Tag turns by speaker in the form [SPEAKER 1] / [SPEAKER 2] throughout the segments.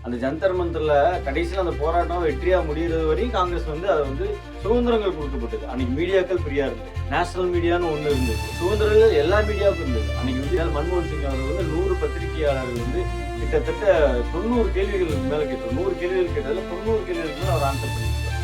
[SPEAKER 1] அந்த ஜந்தர் மந்தர்ல கடைசியில் அந்த போராட்டம் வெற்றியா முடிகிறது வரையும் காங்கிரஸ் வந்து அதை வந்து சுதந்திரங்கள் கொடுக்கப்பட்டது. அன்னைக்கு மீடியாக்கள் ஃப்ரீயா இருந்தது. நேஷனல் மீடியான்னு ஒண்ணு இருந்தது. சுதந்திரங்கள் எல்லா மீடியாவுக்கும் இருந்தது. அன்னைக்கு வந்து மன்மோகன் சிங் அவர்கள் வந்து 100 பத்திரிகையாளர்கள் வந்து கிட்டத்தட்ட 90 கேள்விகளுக்கு மேல கேட்டோம். 100 கேள்விகள் கேட்டதுல 90 கேள்விகளுக்கு மேல அவர் ஆன்சர் பண்ணிருக்காரு.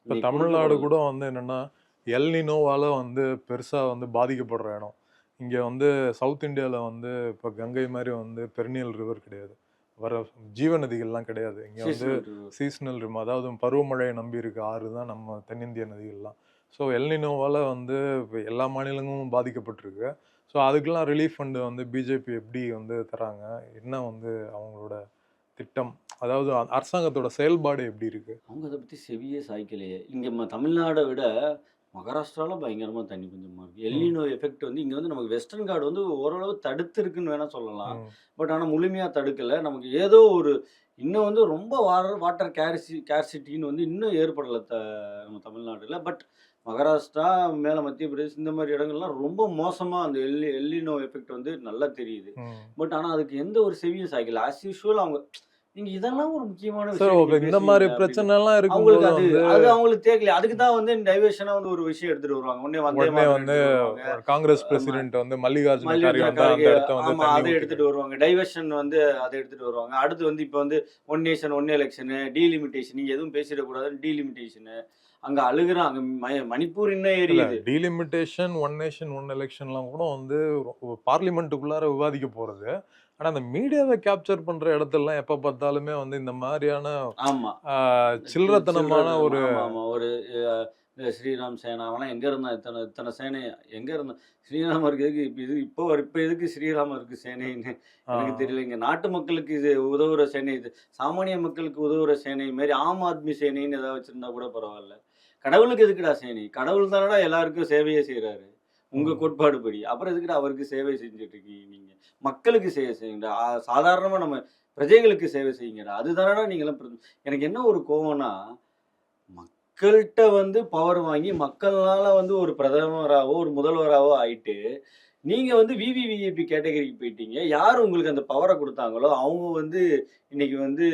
[SPEAKER 2] இப்போ தமிழ்நாடு கூட வந்து என்னன்னா எல்னினோவால வந்து பெருசா வந்து பாதிக்கப்படுற இடம். இங்க வந்து சவுத் இந்தியாவில் வந்து இப்போ கங்கை மாதிரி வந்து பெர்னியல் ரிவர் கிடையாது, வர ஜீவ நதிகள்லாம் கிடையாது. இங்கே வந்து சீசனல் ரிவர், அதாவது பருவமழையை நம்பி இருக்க ஆறு தான் நம்ம தென்னிந்திய நதிகள்லாம். ஸோ எல்னினோவால் வந்து எல்லா மாநிலங்களும் பாதிக்கப்பட்டிருக்கு. ஸோ அதுக்கெல்லாம் ரிலீஃப் ஃபண்டு வந்து பிஜேபி எப்படி வந்து தராங்க, என்ன வந்து அவங்களோட திட்டம், அதாவது அரசாங்கத்தோட செயல்பாடு எப்படி இருக்கு?
[SPEAKER 1] அவங்க அதை பத்தி செவியே சாய்க்கலையே. இங்க தமிழ்நாடை விட மகாராஷ்டிரால பயங்கரமா தண்ணி பஞ்சமா இருக்கு. எல்னினோ எஃபெக்ட் வந்து இங்க வந்து நமக்கு வெஸ்டர்ன் கார்டு வந்து ஓரளவு தடுத்து இருக்குன்னு வேணா சொல்லலாம். பட் ஆனா முழுமையா தடுக்கல. நமக்கு ஏதோ ஒரு இன்னும் வந்து ரொம்ப வாட்டர் கேர்சிட்டின்னு வந்து இன்னும் ஏற்படல நம்ம தமிழ்நாடுல. பட் மகாராஷ்டிரா, மேல மத்திய பிரதேஷ் இந்த மாதிரி இடங்கள்லாம் ரொம்ப மோசமா அந்த எல்னினோ எஃபெக்ட் வந்து நல்லா தெரியுது. பட் ஆனா அதுக்கு எந்த ஒரு செவியும் சாய்க்கல. ஆஸ் யூசுவல் அவங்க நீங்க இதெல்லாம் ஒரு முக்கியமான விஷயம்
[SPEAKER 2] இந்த மாதிரி பிரச்சனை எல்லாம்
[SPEAKER 1] அவங்களுக்கு
[SPEAKER 2] இருக்கும்போது
[SPEAKER 1] அது அவங்களுக்கு தேக்கல. அதுக்கு தான் வந்து டைவர்ஷனா வந்து ஒரு விஷயம் எடுத்துட்டு வருவாங்க.
[SPEAKER 2] உடனே வந்து காங்கிரஸ் பிரசிடென்ட் வந்து மல்லிகார்ஜுன கார்கே வந்து அந்த இடத்த வந்து
[SPEAKER 1] ஆமா அதை எடுத்துட்டு வருவாங்க. டைவர்ஷன் வந்து அதை எடுத்துட்டு வருவாங்க. அடுத்து வந்து இப்ப வந்து one nation one election, delimitation, நீங்க எதுவும் பேசிடக்கூடாதுன்னு டீலிமிட்டேஷன். அங்க அழுகுறாங்க. மணிப்பூர் இன்னும் எரியுது.
[SPEAKER 2] டீலிமிட்டேஷன், ஒன் நேஷன் ஒன் எலெக்ஷன்லாம் கூட வந்து பார்லிமெண்ட்டுக்குள்ளார விவாதிக்க போறது. ஆனா அந்த மீடியாவை கேப்சர் பண்ற இடத்தெல்லாம் எப்ப பார்த்தாலுமே வந்து இந்த மாதிரியான
[SPEAKER 1] ஆமா
[SPEAKER 2] சில்லறத்தனமான ஒரு
[SPEAKER 1] ஸ்ரீராம் சேனாவெல்லாம் எங்க இருந்தா இத்தனை சேனை எங்க இருந்தா ஸ்ரீராம இருக்கிறதுக்கு இப்போ எதுக்கு ஸ்ரீராமருக்கு சேனைன்னு எனக்கு தெரியல. இங்க நாட்டு மக்களுக்கு இது உதவுற சேனை, இது சாமானிய மக்களுக்கு உதவுற சேனை மாதிரி ஆம் ஆத்மி சேனைன்னு ஏதாவது வச்சிருந்தா கூட பரவாயில்ல. கடவுளுக்கு எதுக்குடா சேனை? கடவுள் தானடா எல்லாருக்கும் சேவையே செய்யறாரு உங்க கோட்பாடு படி. அப்புறம் எதுக்குடா அவருக்கு சேவை செஞ்சுட்டு இருக்கீங்க? நீங்க மக்களுக்கு சேவை செய்யுங்கடா. சாதாரணமா நம்ம பிரஜைகளுக்கு சேவை செய்யுங்கடா. அதுதானடா நீங்களாம். எனக்கு என்ன ஒரு கோவம்னா, மக்கள்கிட்ட வந்து பவர் வாங்கி மக்கள்னால வந்து ஒரு பிரதமராவோ ஒரு முதல்வராவோ ஆயிட்டு நீங்க வந்து விவிவிஐபி கேட்டகரிக்கு போயிட்டீங்க. யார் உங்களுக்கு அந்த பவரை கொடுத்தாங்களோ அவங்க வந்து இன்னைக்கு வந்து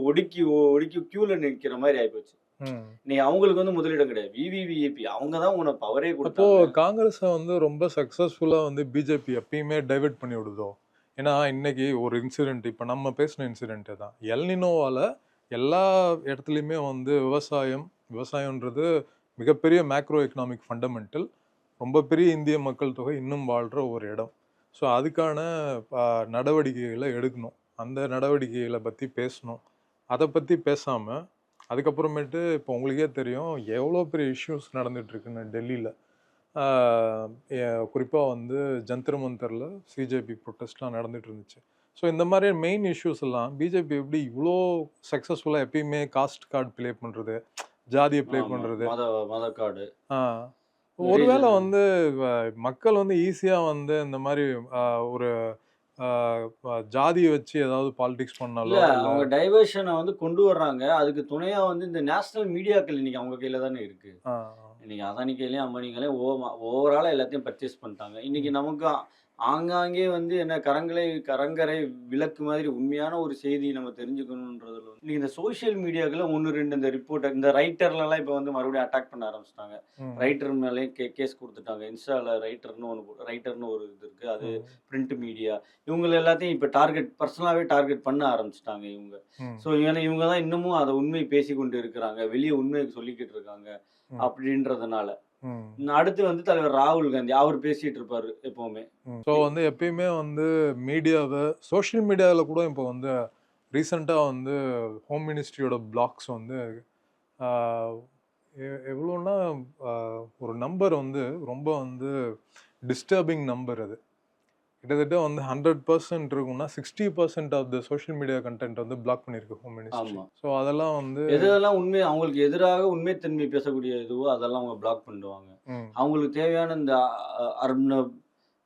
[SPEAKER 1] ஒடுக்கி ஒடுக்கி கியூல நிற்கிற மாதிரி ஆயிப்போச்சு. நீ அவங்களுக்கு வந்து முதலிடம் கிடையாது. விவிவிஐபி அவங்க தான் உனக்கு பவரே கொடுத்தாங்க.
[SPEAKER 2] அப்போ காங்கிரஸ் வந்து ரொம்ப சக்சஸ்ஃபுல்லா வந்து பிஜேபி எப்பயுமே டைவர்ட் பண்ணி விடுதோ? ஏன்னா இன்னைக்கு ஒரு இன்சிடென்ட், இப்போ நம்ம பேசின இன்சிடென்ட் தான். எல்னினோவால எல்லா இடத்துலையுமே வந்து விவசாயம்ன்றது மிகப்பெரிய மேக்ரோ எக்கனாமிக் ஃபண்டமெண்டல், ரொம்ப பெரிய இந்திய மக்கள் தொகை இன்னும் வாழ்கிற ஒரு இடம். ஸோ அதுக்கான நடவடிக்கைகளை எடுக்கணும், அந்த நடவடிக்கைகளை பற்றி பேசணும். அதை பற்றி பேசாமல் அதுக்கப்புறமேட்டு இப்போ உங்களுக்கே தெரியும் எவ்வளோ பெரிய இஷ்யூஸ் நடந்துகிட்ருக்குன்னு டெல்லியில். குறிப்பாக வந்து ஜந்தர் மந்தரில் சிஜேபி ப்ரொட்டஸ்ட்லாம் நடந்துகிட்டு இருந்துச்சு. ஸோ இந்த மாதிரி மெயின் இஷ்யூஸ் எல்லாம் பிஜேபி எப்படி இவ்வளோ சக்ஸஸ்ஃபுல்லாக எப்பயுமே காஸ்ட் கார்டு ப்ளே பண்ணுறது, ஜாதியை ப்ளே பண்ணுறது,
[SPEAKER 1] மத கார்டு,
[SPEAKER 2] ஒருவேளை வந்து மக்கள் வந்து ஈஸியாக வந்து இந்த மாதிரி ஒரு ஜாதியை வச்சு ஏதாவது பாலிடிக்ஸ் பண்ணாலும்
[SPEAKER 1] அவங்க டைவர்ஷனை வந்து கொண்டு வர்றாங்க. அதுக்கு துணையா வந்து இந்த நேஷனல் மீடியாக்கள் இன்னைக்கு அவங்க கையில தானே இருக்கு. இன்னைக்கு அதானி கையிலையும் அம்பானி கையிலையும் ஓவராலா எல்லாத்தையும் பர்ச்சேஸ் பண்ணிட்டாங்க. இன்னைக்கு நமக்கு ஆங்காங்கே வந்து என்ன கரங்கரை விளக்கு மாதிரி உண்மையான ஒரு செய்தி நம்ம தெரிஞ்சுக்கணுன்றதுல இன்னைக்கு இந்த சோசியல் மீடியாக்களை ஒன்று ரெண்டு இந்த ரிப்போர்ட்டர் இந்த ரைட்டர்லாம் இப்போ வந்து மறுபடியும் அட்டாக் பண்ண ஆரம்பிச்சிட்டாங்க. ரைட்டர் மேலே கேஸ் கொடுத்துட்டாங்க. இன்ஸ்டால ரைட்டர்னு ஒரு இது இருக்கு, அது பிரிண்ட் மீடியா, இவங்க எல்லாத்தையும் இப்போ பர்சனலாகவே டார்கெட் பண்ண ஆரம்பிச்சிட்டாங்க இவங்க. ஸோ இவங்க தான் இன்னமும் அதை உண்மை பேசி கொண்டு இருக்கிறாங்க, வெளியே உண்மையை சொல்லிக்கிட்டு இருக்காங்க. அப்படின்றதுனால அடுத்து வந்து தலைவர் ராகுல் காந்தி அவர் பேசிட்டு இருப்பாரு எப்பவுமே.
[SPEAKER 2] ஸோ வந்து எப்பயுமே வந்து மீடியாவை, சோஷியல் மீடியாவில் கூட இப்போ வந்து ரீசெண்டாக வந்து ஹோம் மினிஸ்ட்ரியோட பிளாக்ஸ் வந்து எவ்வளோன்னா ஒரு நம்பர் வந்து ரொம்ப வந்து டிஸ்டர்பிங் நம்பர். அது கிட்டத்தட்ட வந்து 100% இருக்கும்னா 60% of the social media content வந்து பிளாக் பண்ணியிருக்கு ஹோம் மினிஸ்ட்ரி. ஸோ அதெல்லாம் வந்து
[SPEAKER 1] எதெல்லாம் உண்மை அவங்களுக்கு எதிராக உண்மைத்தன்மை பேசக்கூடிய இதுவோ அதெல்லாம் அவங்க பிளாக் பண்ணுவாங்க. அவங்களுக்கு தேவையான இந்த அர்ணப்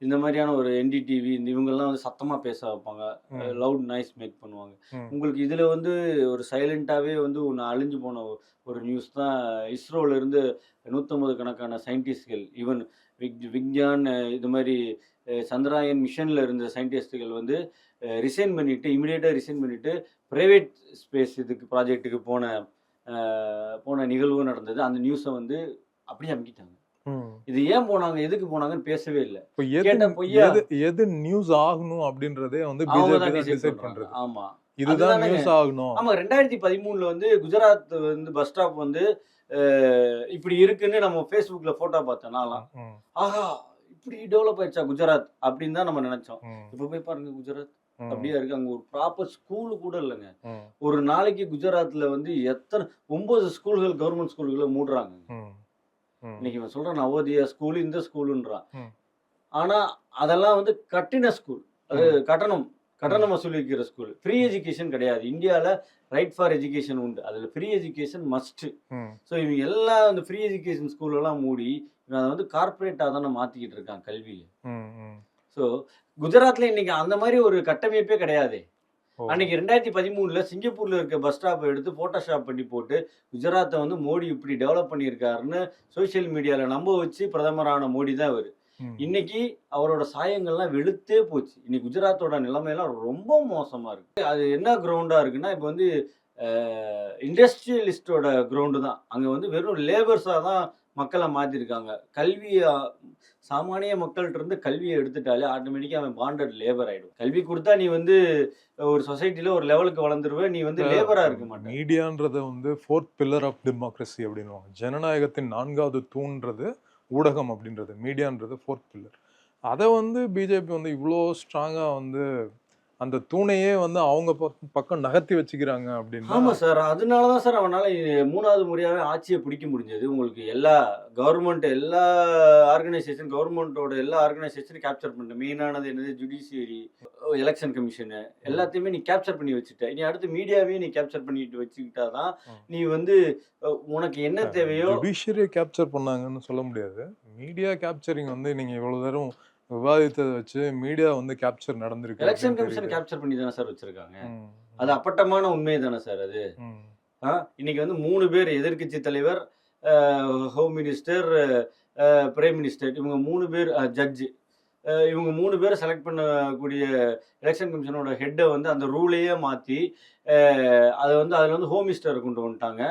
[SPEAKER 1] இந்த மாதிரியான ஒரு என்டிடிவி இவங்கெல்லாம் வந்து சத்தமா பேச வைப்பாங்க, லவுட் நாய்ஸ் மேக் பண்ணுவாங்க. உங்களுக்கு இதுல வந்து ஒரு சைலண்டாவே வந்து ஒன்று அழிஞ்சு போன ஒரு நியூஸ் தான். இஸ்ரோல இருந்து 150 கணக்கான சயின்டிஸ்ட்கள், ஈவன் விக்யான் இது மாதிரி சந்திராயன் மிஷன்ல இருந்த சயின்டிஸ்ட்டுகள் வந்து ரிசைன் பண்ணிட்டு இமிடியேட்டாக ரிசைன் பண்ணிட்டு பிரைவேட் ஸ்பேஸ் இதுக்கு ப்ராஜெக்ட்டுக்கு போன நிகழ்வு நடந்தது. அந்த நியூஸை வந்து அப்படியே அமுக்கிட்டாங்க. இது ஏன் போனாங்க, எதுக்கு போனாங்கன்னு பேசவே இல்லை.
[SPEAKER 2] இப்போ
[SPEAKER 1] கேட்டா பொய்யா
[SPEAKER 2] எது நியூஸ் ஆகணும் அப்படின்றதே வந்து
[SPEAKER 1] அவங்க
[SPEAKER 2] பிஜேபி
[SPEAKER 1] தான்
[SPEAKER 2] தான்
[SPEAKER 1] டிசைட்
[SPEAKER 2] டிசைட்
[SPEAKER 1] பண்றாங்க.
[SPEAKER 2] பண்றது.
[SPEAKER 1] ஆமா,
[SPEAKER 2] இதுதான்
[SPEAKER 1] அதுதானங்க.
[SPEAKER 2] நியூஸ் ஆகணும்.
[SPEAKER 1] ஆமா 2013 வந்து குஜராத் வந்து பஸ் ஸ்டாப் வந்து இப்படி இருக்குன்னு நம்ம ஃபேஸ்புக்ல போட்டோ பார்த்தேன் நான்லாம்.
[SPEAKER 2] ம்,
[SPEAKER 1] ஆஹா இப்படி டெவலப் ஆயிடுச்சா குஜராத் அப்படின்னு தான் நம்ம நினைச்சோம்.
[SPEAKER 2] ம்,
[SPEAKER 1] இப்போ போய் பாருங்க குஜராத்
[SPEAKER 2] ம்,
[SPEAKER 1] அப்படியே இருக்கு. அங்க ஒரு ப்ராப்பர் ஸ்கூலு கூட இல்லைங்க.
[SPEAKER 2] ம்,
[SPEAKER 1] ஒரு நாளைக்கு குஜராத்ல வந்து எத்தனை 9 ஸ்கூல்கள் கவர்மெண்ட் ஸ்கூல்களை மூடுறாங்க.
[SPEAKER 2] ம், ம்,
[SPEAKER 1] இன்னைக்கு இவன் சொல்றான் நவோதயா ஸ்கூல் இந்த ஸ்கூலுன்றான்.
[SPEAKER 2] ம்,
[SPEAKER 1] ஆனா அதெல்லாம் வந்து கட்டின ஸ்கூல், அது
[SPEAKER 2] ம்,
[SPEAKER 1] கட்டணம் வசூலிக்கிற ஸ்கூல். ஃப்ரீ எஜுகேஷன் கிடையாது. இந்தியால ரைட் ஃபார் எஜுகேஷன் உண்டு, அதுல ஃப்ரீ எஜுகேஷன் மஸ்ட்.
[SPEAKER 2] ம்,
[SPEAKER 1] ஸோ இவங்க எல்லாம் அந்த ஃப்ரீ எஜுகேஷன் ஸ்கூலெல்லாம் மூடி இவன் அதை வந்து கார்பரேட்டாக தானே மாற்றிக்கிட்டு இருக்கான் கல்வியை.
[SPEAKER 2] ம், ம்.
[SPEAKER 1] ஸோ குஜராத்ல இன்னைக்கு அந்த மாதிரி ஒரு கட்டமைப்பே கிடையாது.
[SPEAKER 2] ஓ.
[SPEAKER 1] அன்னைக்கு 2013 சிங்கப்பூர்ல இருக்க பஸ் ஸ்டாப்பை எடுத்து போட்டோஷாப் பண்ணி போட்டு குஜராத்தை வந்து மோடி இப்படி டெவலப் பண்ணியிருக்காருன்னு சோஷியல் மீடியால நம்ப வச்சு பிரதமரான மோடி தான் அவர்.
[SPEAKER 2] ம்,
[SPEAKER 1] இன்னைக்கு அவரோட சாயங்கள்லாம் வெளுத்தே போச்சு. இன்னைக்கு குஜராத்தோட நிலைமையெல்லாம் ரொம்ப மோசமா இருக்கு. அது என்ன கிரவுண்டா இருக்குன்னா இப்போ வந்து இண்டஸ்ட்ரியலிஸ்டோட கிரவுண்டு தான். அங்க வந்து வெறும் லேபர்ஸா தான் மக்களை மாத்திருக்காங்க. கல்வியை சாமானிய மக்கள்கிட்ட இருந்து கல்வியை எடுத்துட்டாலே ஆட்டோமேட்டிக்கா அவன் பாண்டட் லேபர் ஆயிடும். கல்வி கொடுத்தா நீ வந்து ஒரு சொசைட்டில ஒரு லெவலுக்கு வளர்ந்துருவ, நீ வந்து லேபரா இருக்க மாட்ட.
[SPEAKER 2] மீடியான்றத வந்து ஃபோர்த் பில்லர் ஆஃப் டெமோக்ரஸி அப்படின்னுவாங்க. ஜனநாயகத்தின் 4வது தூண்ன்றது ஊடகம் அப்படின்றது. மீடியான்றது ஃபோர்த் பில்லர். அதை வந்து பிஜேபி வந்து இவ்வளோ ஸ்ட்ராங்கா வந்து அந்த தூணையே வந்து அவங்க பக்கம் நகர்த்தி வச்சுக்கிறாங்க அப்படின்னா.
[SPEAKER 1] ஆமா சார். அதனால தான் சார் அவனால 3வது முறையாவே ஆட்சியை பிடிக்க முடிஞ்சது. உங்களுக்கு எல்லா கவர்மெண்ட்டோட எல்லா ஆர்கனைசேஷனையும் கேப்சர் பண்ணிட்ட. மெயினானது என்னது ஜுடிஷியரி, எலெக்ஷன் கமிஷனு எல்லாத்தையுமே நீ கேப்சர் பண்ணி வச்சுட்ட. இனி அடுத்து மீடியாவையும் நீ கேப்சர் பண்ணிட்டு வச்சுக்கிட்டா தான் நீ வந்து உனக்கு என்ன தேவையோ.
[SPEAKER 2] ஜுடிஷியரியை கேப்சர் பண்ணாங்கன்னு சொல்ல முடியாது. மீடியா கேப்சரிங் வந்து நீங்க இவ்வளவு நேரம் விவாதித்ததை வச்சு மீடியா வந்து கேப்சர் நடந்திருக்கு
[SPEAKER 1] எலெக்ஷன்
[SPEAKER 2] அப்படின்னு
[SPEAKER 1] கமிஷன்
[SPEAKER 2] தெரியுது.
[SPEAKER 1] கேப்சர் பண்ணி தானே சார் வச்சிருக்காங்க.
[SPEAKER 2] ம்,
[SPEAKER 1] அது அப்பட்டமான உண்மை தானே சார் அது.
[SPEAKER 2] ம்,
[SPEAKER 1] இன்னைக்கு வந்து 3 பேர் எதிர்க்கட்சி தலைவர், ஹோம் மினிஸ்டர், பிரைம் மினிஸ்டர் இவங்க 3 பேர் ஜட்ஜு. இவங்க 3 பேரை செலக்ட் பண்ணக்கூடிய எலெக்ஷன் கமிஷனோட ஹெட்டை வந்து அந்த ரூலையே மாற்றி அதை வந்து அதில் வந்து ஹோம் மினிஸ்டரை கொண்டு வந்துட்டாங்க.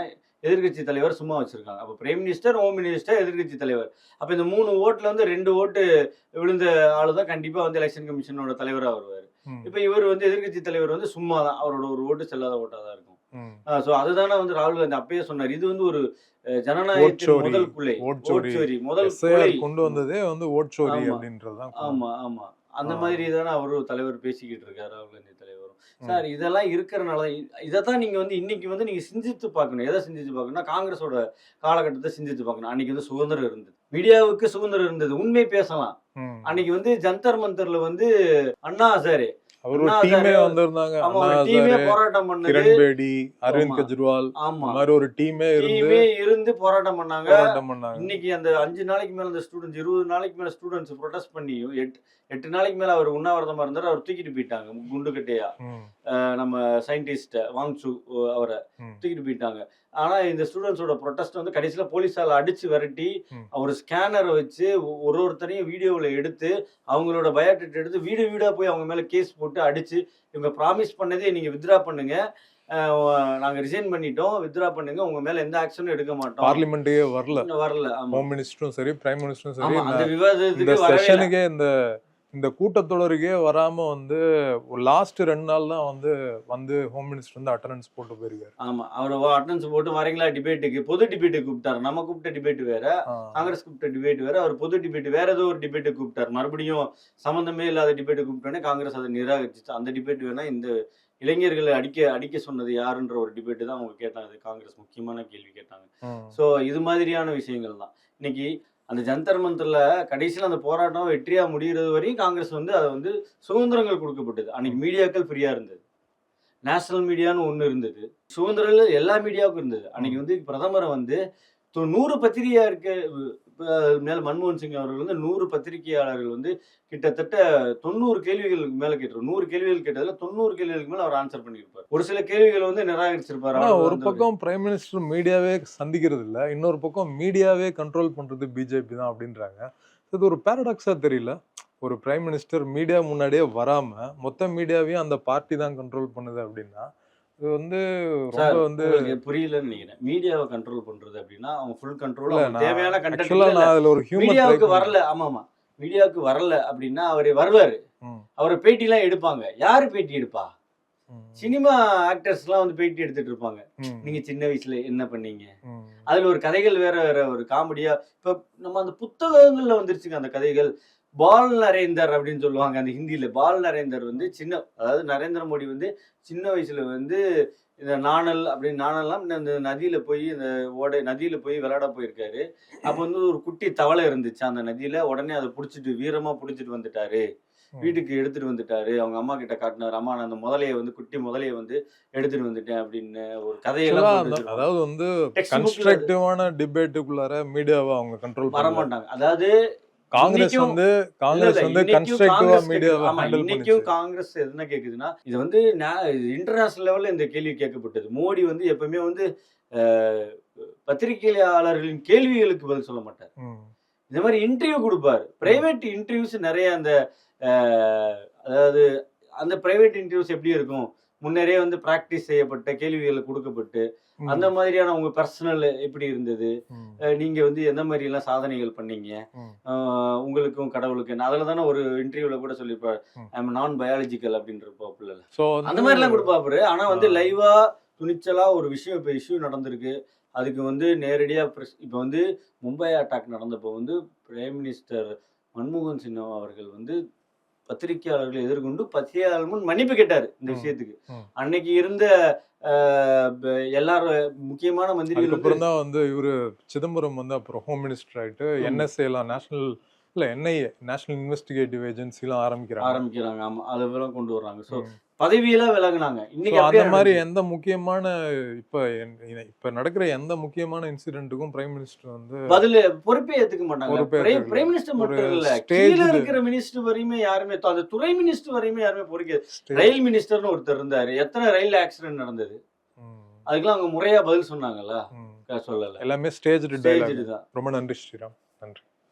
[SPEAKER 1] எதிர்க்கட்சி தலைவர் சும்மா வச்சிருக்காங்க. அப்போ பிரைம் மினிஸ்டர், ஹோம் மினிஸ்டர், எதிர்க்கட்சி தலைவர். அப்போ இந்த 3 ஓட்டுல வந்து 2 ஓட்டு விழுந்த ஆளு தான் கண்டிப்பாக வந்து எலெக்ஷன் கமிஷனோட தலைவராக வருவார்.
[SPEAKER 2] ம்,
[SPEAKER 1] இப்போ இவர் வந்து எதிர்க்கட்சி தலைவர் வந்து சும்மா தான், அவரோட ஒரு ஓட்டு செல்லாத ஓட்டாக தான் இருக்கும்.
[SPEAKER 2] ம்.
[SPEAKER 1] ஸோ அதுதானே வந்து ராகுல் காந்தி அப்பயே சொன்னார். இது வந்து ஒரு ஜனநாயகத்தின்
[SPEAKER 2] ஓட்சோரி,
[SPEAKER 1] முதல் குலை,
[SPEAKER 2] ஓட்சோரி.
[SPEAKER 1] ஓட்சோரி முதல்
[SPEAKER 2] SIR
[SPEAKER 1] குலை.
[SPEAKER 2] கொண்டு வந்ததே வந்து ஓட்சோரி
[SPEAKER 1] ஆமா
[SPEAKER 2] அப்படின்றதுதான்.
[SPEAKER 1] ஆமா ஆமா அந்த
[SPEAKER 2] ஆ.
[SPEAKER 1] மாதிரி தானே அவரும் தலைவர் பேசிக்கிட்டு இருக்காரு, ராகுல் காந்தி தலைவரும்.
[SPEAKER 2] ம்.
[SPEAKER 1] சார் இதெல்லாம் இருக்கிறனால இதைத்தான் நீங்க வந்து இன்னைக்கு வந்து நீங்க சிந்தித்து பார்க்கணும். எதை சிந்திச்சு பார்க்கணும்னா காங்கிரஸோட காலகட்டத்தை சிந்திச்சு பார்க்கணும். அன்னைக்கு வந்து சுதந்திரம் இருந்தது, மீடியாவுக்கு சுதந்திரம் இருந்தது, உண்மை பேசலாம்.
[SPEAKER 2] ம்.
[SPEAKER 1] அன்னைக்கு வந்து ஜந்தர் மந்தர்ல வந்து அண்ணா ஹசாரே
[SPEAKER 2] அவர் ஒரு டீமே வந்திருந்தாங்க.
[SPEAKER 1] ஆமா
[SPEAKER 2] அண்ணா
[SPEAKER 1] ஒரு டீமே
[SPEAKER 2] ஹசாரே,
[SPEAKER 1] போராட்டம் பண்ணது.
[SPEAKER 2] கிரண் பேடி, அரவிந்த்
[SPEAKER 1] ஆமா
[SPEAKER 2] கெஜ்ரிவால், இந்த
[SPEAKER 1] ஆமா
[SPEAKER 2] மாதிரி ஒரு டீமே
[SPEAKER 1] இருந்து போராட்டம் பண்ணாங்க.
[SPEAKER 2] போராட்டம் பண்ணாங்க.
[SPEAKER 1] இன்னைக்கு அந்த 5 நாளைக்கு மேல அந்த ஸ்டூடெண்ட்ஸ் 20 நாளைக்கு மேல ஸ்டூடெண்ட்ஸ் ப்ரொடெஸ்ட் பண்ணியும் 8 நாளைக்கு மேல அவர் உண்ணாவிரதமா இருந்தாரு. அவர் தூக்கிட்டு போயிட்டாங்க குண்டு கட்டையா.
[SPEAKER 2] ம்,
[SPEAKER 1] நம்ம சயின்டிஸ்ட் வாங்சு அவரை
[SPEAKER 2] ம்,
[SPEAKER 1] தூக்கிட்டு போயிட்டாங்க. ஆனா இந்த ஸ்டூடெண்ட்ஸோட ப்ரொடெஸ்ட் வந்து கடைசியில போலீஸால அடிச்சு விரட்டி
[SPEAKER 2] ம்.
[SPEAKER 1] ஒரு ஸ்கேனரை வச்சு ஒருத்தரையும் வீடியோவில் எடுத்து அவங்களோட பயோடேட்டா எடுத்து வீடு வீடா போய் அவங்க மேல கேஸ் போட்டு அடிச்சு இவங்க ப்ராமிஸ் பண்ணதே நீங்க வித்ரா பண்ணுங்க, நாங்க ரிசைன் பண்ணிட்டோம், வித்ரா பண்ணுங்க, உங்க மேல எந்த ஆக்ஷனும் எடுக்க மாட்டோம்.
[SPEAKER 2] பார்லிமெண்ட்டே வரல.
[SPEAKER 1] வரல. ஆமா
[SPEAKER 2] ஹோம் மினிஸ்டரும் சரி, பிரைம் மினிஸ்டரும் சரி,
[SPEAKER 1] ஆமா அந்த
[SPEAKER 2] இந்த
[SPEAKER 1] விவாதத்துக்கு வரவே இல்லை.
[SPEAKER 2] செஷனுக்கே இந்த கூட்டத்தொடருக்கே வராம வந்து ஒரு லாஸ்ட் 2 நாள் தான் வந்து ஹோம் மினிஸ்டர் வந்து அட்டெண்டன்ஸ் போட்டு போயிருக்காரு.
[SPEAKER 1] ஆமா அவர் அட்டெண்டன்ஸ் போட்டு வரீங்களா டிபேட்டுக்கு, பொது டிபேட்டுக்கு கூப்பிட்டாரு. நம்ம கூப்பிட்ட டிபேட் வேற, காங்கிரஸ் கூப்பிட்ட டிபேட் வேற, அவர் பொது டிபேட் வேற ஏதோ ஒரு டிபேட்டுக்கு கூப்பிட்டார். மறுபடியும் சம்பந்தமே இல்லாத டிபேட்டு கூப்பிட்டோன்னே காங்கிரஸ் அதை நிராகரிச்சு. அந்த டிபேட் வேணா இந்த இளைஞர்களை அடிக்க சொன்னது யாருன்ற ஒரு டிபேட்டு தான் அவங்க கேட்டாங்க. காங்கிரஸ் முக்கியமான கேள்வி கேட்டாங்க. ஸோ இது மாதிரியான விஷயங்கள் தான் இன்னைக்கு அந்த ஜந்தர் மந்தர்ல கடைசியில் அந்த போராட்டம் வெற்றியா முடிகிறது வரையும் காங்கிரஸ் வந்து அதை வந்து சுதந்திரங்கள் கொடுக்கப்பட்டது. அன்னைக்கு மீடியாக்கள் ஃப்ரீயா இருந்தது, நேஷனல் மீடியான்னு ஒன்று இருந்தது, சுதந்திரம் எல்லா மீடியாவுக்கும் இருந்தது. அன்னைக்கு வந்து பிரதமரை வந்து 100 பத்திரிகையாளருக்கு மேல மன்மோகன் சிங் அவர்கள் வந்து 100 பத்திரிகையாளர்கள் வந்து கிட்டத்தட்ட 90 கேள்விகளுக்கு மேல கேட்டார். 100 கேள்விகள் கேட்டதுல 90 கேள்விகளுக்கு மேல அவர் ஆன்சர் பண்ணியிருப்பார். ஒரு சில கேள்விகள் வந்து நிராகரிச்சிருப்பார்.
[SPEAKER 2] ஒரு பக்கம் பிரைம் மினிஸ்டர் மீடியாவே சந்திக்கிறது இல்ல, இன்னொரு பக்கம் மீடியாவே கண்ட்ரோல் பண்றது பிஜேபி தான் அப்படின்றாங்க. இது ஒரு பேரடாக்ஸா தெரியல. ஒரு பிரைம் மினிஸ்டர் மீடியா முன்னாடியே வராம மொத்த மீடியாவையும் அந்த பார்ட்டி தான் கண்ட்ரோல் பண்ணுது அப்படின்னா இது வந்து
[SPEAKER 1] சார்
[SPEAKER 2] ரொம்ப வந்து
[SPEAKER 1] உங்களுக்கு புரியலன்னு நினைக்கிறேன். மீடியாவை கண்ட்ரோல் பண்றது அப்படின்னா அவங்க ஃபுல் கண்ட்ரோல்
[SPEAKER 2] இல்ல
[SPEAKER 1] அவங்களுக்கு தேவையான
[SPEAKER 2] நான்
[SPEAKER 1] கண்டென்ட்
[SPEAKER 2] ஆக்சுவலா
[SPEAKER 1] இல்ல
[SPEAKER 2] நான் அதுல ஒரு ஹியூமர் ட்ரை
[SPEAKER 1] மீடியாவுக்கு
[SPEAKER 2] பண்ணேன்.
[SPEAKER 1] வரல. ஆமாமா, மீடியாவுக்கு வரல அப்படின்னா அவர் வருவாரு,
[SPEAKER 2] ம்,
[SPEAKER 1] அவரை பேட்டிலாம் எடுப்பாங்க. யாரு பேட்டி எடுப்பா?
[SPEAKER 2] ம்,
[SPEAKER 1] சினிமா ஆக்டர்ஸ்லாம் வந்து பேட்டி எடுத்துட்டு இருப்பாங்க.
[SPEAKER 2] ம்,
[SPEAKER 1] நீங்க சின்ன வயசுல என்ன பண்ணீங்க,
[SPEAKER 2] ம்,
[SPEAKER 1] அதுல ஒரு கதைகள் வேற வேற ஒரு காமெடியா இப்ப நம்ம அந்த புத்தகங்கள்ல வந்துருச்சுங்க அந்த கதைகள். பால் நரேந்தர் அப்படின்னு சொல்லுவாங்க அந்த ஹிந்தியில. பால் நரேந்தர் வந்து அதாவது நரேந்திர மோடி வந்து சின்ன வயசுல வந்து இந்த நாணல் அப்படின்னு நாணல்லாம் இந்த நதியில போய் இந்த நதியில போய் விளையாட போயிருக்காரு. அப்ப வந்து ஒரு குட்டி தவளை இருந்துச்சு அந்த நதியில. உடனே அதை புடிச்சிட்டு வீரமா புடிச்சிட்டு வந்துட்டாரு.
[SPEAKER 2] ம்.
[SPEAKER 1] வீட்டுக்கு எடுத்துட்டு வந்துட்டாரு. அவங்க அம்மா கிட்ட காட்டினாரு. அம்மா நான் அந்த முதலைய வந்து குட்டி முதலைய வந்து எடுத்துட்டு வந்துட்டேன் அப்படின்னு ஒரு கதையெல்லாம்
[SPEAKER 2] ஆக்சுவலா
[SPEAKER 1] போட்டு வச்சிருப்பாங்க.
[SPEAKER 2] அதாவது வந்து
[SPEAKER 1] டெக்ஸ்ட் புக்ல
[SPEAKER 2] கன்ஸ்ட்ரக்டிவான டிபேட்டுக்குள்ளார மீடியாவை அவங்க கண்ட்ரோல் பண்ணல.
[SPEAKER 1] வரமாட்டாங்க. அதாவது
[SPEAKER 2] காங்கிரஸ்
[SPEAKER 1] இன்னைக்கும்
[SPEAKER 2] வந்து
[SPEAKER 1] இல்ல
[SPEAKER 2] காங்கிரஸ்
[SPEAKER 1] இல்ல
[SPEAKER 2] வந்து
[SPEAKER 1] இன்னைக்கும்
[SPEAKER 2] கன்ஸ்ட்ரக்டிவா
[SPEAKER 1] காங்கிரஸ் கேக்குது.
[SPEAKER 2] மீடியாவை
[SPEAKER 1] ஆமா,
[SPEAKER 2] ஹேண்டில்
[SPEAKER 1] இன்னைக்கும்
[SPEAKER 2] பண்ணுச்சு.
[SPEAKER 1] காங்கிரஸ் என்ன கேக்குதுன்னா, இது வந்து இன்டர்நேஷனல் லெவல்ல இந்த கேள்வி கேட்கப்பட்டது. மோடி வந்து எப்பவுமே வந்து அஹ், பத்திரிகையாளர்களின் கேள்விகளுக்கு பதில் சொல்ல மாட்டார்.
[SPEAKER 2] ம்,
[SPEAKER 1] இந்த மாதிரி இன்டர்வியூ கொடுப்பாரு.
[SPEAKER 2] ம்,
[SPEAKER 1] பிரைவேட் இன்டர்வியூஸ் நிறைய அந்த அஹ், அதாவது அந்த பிரைவேட் இன்டர்வியூஸ் எப்படி இருக்கும்? முன்னரே வந்து பிராக்டிஸ் செய்யப்பட்ட கேள்விகள் கொடுக்கப்பட்டு, அந்த
[SPEAKER 2] ம்,
[SPEAKER 1] மாதிரியான உங்க பர்சனல் எப்படி இருந்தது?
[SPEAKER 2] ம்,
[SPEAKER 1] நீங்க வந்து எந்த மாதிரி எல்லாம் சாதனைகள் பண்ணீங்க?
[SPEAKER 2] ம்,
[SPEAKER 1] உங்களுக்கும் கடவுளுக்கு என்ன? அதுல தானே ஒரு இன்டர்வியூல கூட சொல்லியிருப்பாரு.
[SPEAKER 2] ம்.
[SPEAKER 1] ஐ அம் நான் பயாலஜிக்கல் அப்படின்றப்பாப்புல.
[SPEAKER 2] ஸோ
[SPEAKER 1] அந்த
[SPEAKER 2] வந்து
[SPEAKER 1] மாதிரிலாம் கொடுப்பாரு. ஆனா
[SPEAKER 2] ஆ,
[SPEAKER 1] வந்து லைவா துணிச்சலா ஒரு விஷயம் இப்ப இஷ்யூ நடந்திருக்கு. அதுக்கு வந்து நேரடியா இப்ப வந்து மும்பை அட்டாக் நடந்தப்போ வந்து பிரைம் மினிஸ்டர் மன்மோகன் சிங் அவர்கள் வந்து பத்திரிகையாளர்களை எதிர்கொண்டு பத்திரிகையாளர் முன் மன்னிப்பு கேட்டாரு இந்த
[SPEAKER 2] ம்,
[SPEAKER 1] விஷயத்துக்கு.
[SPEAKER 2] ம்.
[SPEAKER 1] அன்னைக்கு இருந்த எல்லாரும் முக்கியமான மந்திரிகள் வந்து
[SPEAKER 2] அதுக்கப்புறம் தான் வந்து இவரு சிதம்பரம் வந்து அப்புறம் ஹோம் மினிஸ்டர் ஆயிட்டு
[SPEAKER 1] ம்,
[SPEAKER 2] என்எஸ்ஏலாம் என்ஐஏ நேஷனல் இன்வெஸ்டிகேட்டிவ் ஏஜென்சிலாம் ஆரம்பிக்கிறாங்க.
[SPEAKER 1] ஆரம்பிக்கிறாங்க. ஆமா, அதெல்லாம் கொண்டு வர்றாங்க. ஸோ
[SPEAKER 2] ம்.
[SPEAKER 1] பதவியெல்லாம் விலகுனாங்க.
[SPEAKER 2] ஸோ
[SPEAKER 1] இன்னைக்கு
[SPEAKER 2] அந்த
[SPEAKER 1] அப்படியே
[SPEAKER 2] மாதிரி
[SPEAKER 1] நடந்துச்சு.
[SPEAKER 2] எந்த முக்கியமான இப்ப நடக்கிற எந்த முக்கியமான இன்சிடென்ட்டுக்கும் பிரைம் மினிஸ்டர் வந்து
[SPEAKER 1] பொறுப்பே ஏத்துக்க மாட்டாங்க.
[SPEAKER 2] பொறுப்பே
[SPEAKER 1] பிரைம்
[SPEAKER 2] எடுத்துக்கல.
[SPEAKER 1] பிரைம் மினிஸ்டர்
[SPEAKER 2] ஒரு
[SPEAKER 1] மட்டும் இல்ல, கீழ
[SPEAKER 2] ஸ்டேஜ்டு
[SPEAKER 1] இருக்கிற மினிஸ்டர் வரையுமே யாருமே அந்த துறை மினிஸ்டர் வரையுமே யாருமே பொறுக்க.
[SPEAKER 2] ஸ்டேஜ்
[SPEAKER 1] ரயில் மினிஸ்டர்னு ஒருத்தர் இருந்தாரு. எத்தனை ரயில் ஆக்சிடென்ட் நடந்தது? அதுக்கெல்லாம் அவங்க முறையா பதில் சொன்னாங்களா?
[SPEAKER 2] ம்.
[SPEAKER 1] சொல்லல.
[SPEAKER 2] எல்லாமே ஸ்டேஜ்டு
[SPEAKER 1] ஸ்டேஜ்டு
[SPEAKER 2] டயலாக்.
[SPEAKER 1] தான்.
[SPEAKER 2] ரொம்ப நன்றி ஸ்ரீராம். நன்றி.